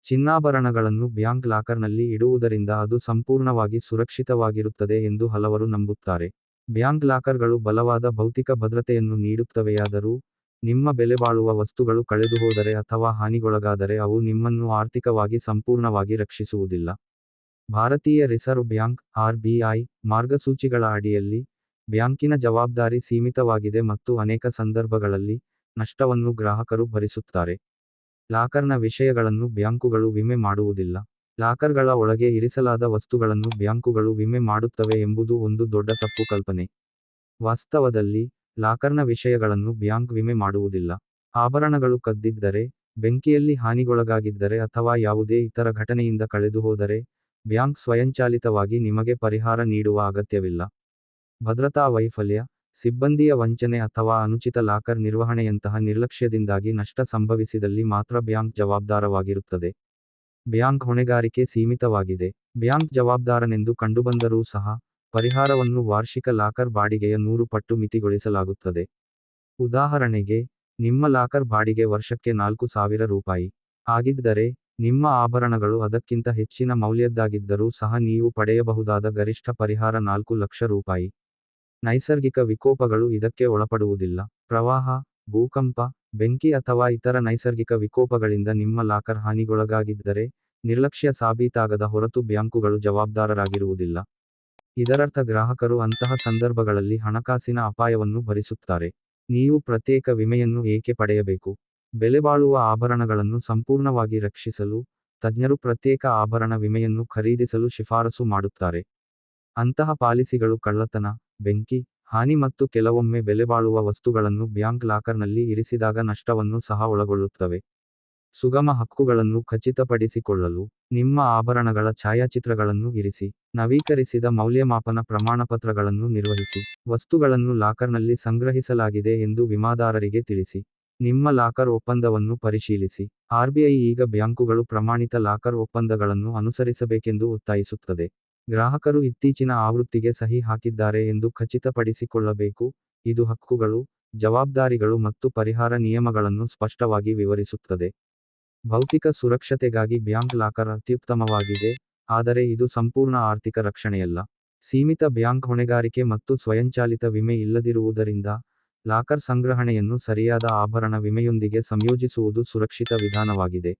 ಚಿನ್ನಾಭರಣಗಳನ್ನು bank ಲಾಕರ್ನಲ್ಲಿ ಇಡುವುದರಿಂದ ಅದು ಸಂಪೂರ್ಣವಾಗಿ ಸುರಕ್ಷಿತವಾಗಿರುತ್ತದೆ ಎಂದು ಹಲವರು ನಂಬುತ್ತಾರೆ. ಬ್ಯಾಂಕ್ ಲಾಕರ್ಗಳು ಬಲವಾದ ಭೌತಿಕ ಭದ್ರತೆಯನ್ನು ನೀಡುತ್ತವೆಯಾದರೂ, ನಿಮ್ಮ ಬೆಲೆಬಾಳುವ ವಸ್ತುಗಳು ಕಳೆದುಹೋದರೆ ಅಥವಾ ಹಾನಿಗೊಳಗಾದರೆ ಅವು ನಿಮ್ಮನ್ನು ಆರ್ಥಿಕವಾಗಿ ಸಂಪೂರ್ಣವಾಗಿ ರಕ್ಷಿಸುವುದಿಲ್ಲ. ಭಾರತೀಯ ರಿಸರ್ವ್ ಬ್ಯಾಂಕ್ (RBI) ಮಾರ್ಗಸೂಚಿಗಳ ಅಡಿಯಲ್ಲಿ, ಬ್ಯಾಂಕಿನ ಜವಾಬ್ದಾರಿ ಸೀಮಿತವಾಗಿದೆ ಮತ್ತು ಅನೇಕ ಸಂದರ್ಭಗಳಲ್ಲಿ, ನಷ್ಟವನ್ನು ಗ್ರಾಹಕರು ಭರಿಸುತ್ತಾರೆ. ಲಾಕರ್ನ ವಿಷಯಗಳನ್ನು ಬ್ಯಾಂಕುಗಳು ವಿಮೆ ಮಾಡುವುದಿಲ್ಲ. ಲಾಕರ್ಗಳ ಒಳಗೆ ಇರಿಸಲಾದ ವಸ್ತುಗಳನ್ನು ಬ್ಯಾಂಕುಗಳು ವಿಮೆ ಮಾಡುತ್ತವೆ ಎಂಬುದು ಒಂದು ದೊಡ್ಡ ತಪ್ಪು ಕಲ್ಪನೆ. ವಾಸ್ತವದಲ್ಲಿ, ಲಾಕರ್ನ ವಿಷಯಗಳನ್ನು ಬ್ಯಾಂಕ್ ವಿಮೆ ಮಾಡುವುದಿಲ್ಲ. ಆಭರಣಗಳು ಕದ್ದಿದ್ದರೆ, ಬೆಂಕಿಯಲ್ಲಿ ಹಾನಿಗೊಳಗಾಗಿದ್ದರೆ ಅಥವಾ ಯಾವುದೇ ಇತರ ಘಟನೆಯಿಂದ ಕಳೆದುಹೋದರೆ, ಬ್ಯಾಂಕ್ ಸ್ವಯಂಚಾಲಿತವಾಗಿ ನಿಮಗೆ ಪರಿಹಾರ ನೀಡುವ ಅಗತ್ಯವಿಲ್ಲ. ಭದ್ರತಾ ವೈಫಲ್ಯ, ಸಿಬ್ಬಂದಿಯ ವಂಚನೆ ಅಥವಾ ಅನುಚಿತ ಲಾಕರ್ ನಿರ್ವಹಣೆಯಂತಹ ನಿರ್ಲಕ್ಷ್ಯದಿಂದಾಗಿ ನಷ್ಟ ಸಂಭವಿಸಿದಲ್ಲಿ ಮಾತ್ರ ಬ್ಯಾಂಕ್ ಜವಾಬ್ದಾರವಾಗಿರುತ್ತದೆ. ಬ್ಯಾಂಕ್ ಹೊಣೆಗಾರಿಕೆ ಸೀಮಿತವಾಗಿದೆ. ಬ್ಯಾಂಕ್ ಜವಾಬ್ದಾರನೆಂದು ಕಂಡುಬಂದರೂ ಸಹ, ಪರಿಹಾರವನ್ನು ವಾರ್ಷಿಕ ಲಾಕರ್ ಬಾಡಿಗೆಯ 100 ಪಟ್ಟು ಮಿತಿಗೊಳಿಸಲಾಗುತ್ತದೆ. ಉದಾಹರಣೆಗೆ, ನಿಮ್ಮ ಲಾಕರ್ ಬಾಡಿಗೆ ವರ್ಷಕ್ಕೆ ₹4,000 ಆಗಿದ್ದರೆ, ನಿಮ್ಮ ಆಭರಣಗಳು ಅದಕ್ಕಿಂತ ಹೆಚ್ಚಿನ ಮೌಲ್ಯದ್ದಾಗಿದ್ದರೂ ಸಹ ನೀವು ಪಡೆಯಬಹುದಾದ ಗರಿಷ್ಠ ಪರಿಹಾರ ₹4,00,000. ನೈಸರ್ಗಿಕ ವಿಕೋಪಗಳು ಇದಕ್ಕೆ ಒಳಪಡುವುದಿಲ್ಲ. ಪ್ರವಾಹ, ಭೂಕಂಪ, ಬೆಂಕಿ ಅಥವಾ ಇತರ ನೈಸರ್ಗಿಕ ವಿಕೋಪಗಳಿಂದ ನಿಮ್ಮ ಲಾಕರ್ ಹಾನಿಗೊಳಗಾಗಿದ್ದರೆ, ನಿರ್ಲಕ್ಷ್ಯ ಸಾಬೀತಾಗದ ಹೊರತು ಬ್ಯಾಂಕುಗಳು ಜವಾಬ್ದಾರರಾಗಿರುವುದಿಲ್ಲ. ಇದರರ್ಥ ಗ್ರಾಹಕರು ಅಂತಹ ಸಂದರ್ಭಗಳಲ್ಲಿ ಹಣಕಾಸಿನ ಅಪಾಯವನ್ನು ಭರಿಸುತ್ತಾರೆ. ನೀವು ಪ್ರತ್ಯೇಕ ವಿಮೆಯನ್ನು ಏಕೆ ಪಡೆಯಬೇಕು? ಬೆಲೆಬಾಳುವ ಆಭರಣಗಳನ್ನು ಸಂಪೂರ್ಣವಾಗಿ ರಕ್ಷಿಸಲು, ತಜ್ಞರು ಪ್ರತ್ಯೇಕ ಆಭರಣ ವಿಮೆಯನ್ನು ಖರೀದಿಸಲು ಶಿಫಾರಸು ಮಾಡುತ್ತಾರೆ. ಅಂತಹ ಪಾಲಿಸಿಗಳು ಕಳ್ಳತನ, ಬೆಂಕಿ, ಹಾನಿ ಮತ್ತು ಕೆಲವೊಮ್ಮೆ ಬೆಲೆಬಾಳುವ ವಸ್ತುಗಳನ್ನು ಬ್ಯಾಂಕ್ ಲಾಕರ್ನಲ್ಲಿ ಇರಿಸಿದಾಗ ನಷ್ಟವನ್ನು ಸಹ ಒಳಗೊಳ್ಳುತ್ತವೆ. ಸುಗಮ ಹಕ್ಕುಗಳನ್ನು ಖಚಿತಪಡಿಸಿಕೊಳ್ಳಲು, ನಿಮ್ಮ ಆಭರಣಗಳ ಛಾಯಾಚಿತ್ರಗಳನ್ನು ಇರಿಸಿ. ನವೀಕರಿಸಿದ ಮೌಲ್ಯಮಾಪನ ಪ್ರಮಾಣಪತ್ರಗಳನ್ನು ನಿರ್ವಹಿಸಿ. ವಸ್ತುಗಳನ್ನು ಲಾಕರ್ನಲ್ಲಿ ಸಂಗ್ರಹಿಸಲಾಗಿದೆ ಎಂದು ವಿಮಾದಾರರಿಗೆ ತಿಳಿಸಿ. ನಿಮ್ಮ ಲಾಕರ್ ಒಪ್ಪಂದವನ್ನು ಪರಿಶೀಲಿಸಿ. RBI ಈಗ ಬ್ಯಾಂಕುಗಳು ಪ್ರಮಾಣಿತ ಲಾಕರ್ ಒಪ್ಪಂದಗಳನ್ನು ಅನುಸರಿಸಬೇಕೆಂದು ಒತ್ತಾಯಿಸುತ್ತದೆ. ಗ್ರಾಹಕರು ಇತ್ತೀಚಿನ ಆವೃತ್ತಿಗೆ ಸಹಿ ಹಾಕಿದ್ದಾರೆ ಎಂದು ಖಚಿತಪಡಿಸಿಕೊಳ್ಳಬೇಕು. ಇದು ಹಕ್ಕುಗಳು, ಜವಾಬ್ದಾರಿಗಳು ಮತ್ತು ಪರಿಹಾರ ನಿಯಮಗಳನ್ನು ಸ್ಪಷ್ಟವಾಗಿ ವಿವರಿಸುತ್ತದೆ. ಭೌತಿಕ ಸುರಕ್ಷತೆಗಾಗಿ ಬ್ಯಾಂಕ್ ಲಾಕರ್ ಅತ್ಯುತ್ತಮವಾಗಿದೆ, ಆದರೆ ಇದು ಸಂಪೂರ್ಣ ಆರ್ಥಿಕ ರಕ್ಷಣೆಯಲ್ಲ. ಸೀಮಿತ ಬ್ಯಾಂಕ್ ಹೊಣೆಗಾರಿಕೆ ಮತ್ತು ಸ್ವಯಂಚಾಲಿತ ವಿಮೆ ಇಲ್ಲದಿರುವುದರಿಂದ, ಲಾಕರ್ ಸಂಗ್ರಹಣೆಯನ್ನು ಸರಿಯಾದ ಆಭರಣ ವಿಮೆಯೊಂದಿಗೆ ಸಂಯೋಜಿಸುವುದು ಸುರಕ್ಷಿತ ವಿಧಾನವಾಗಿದೆ.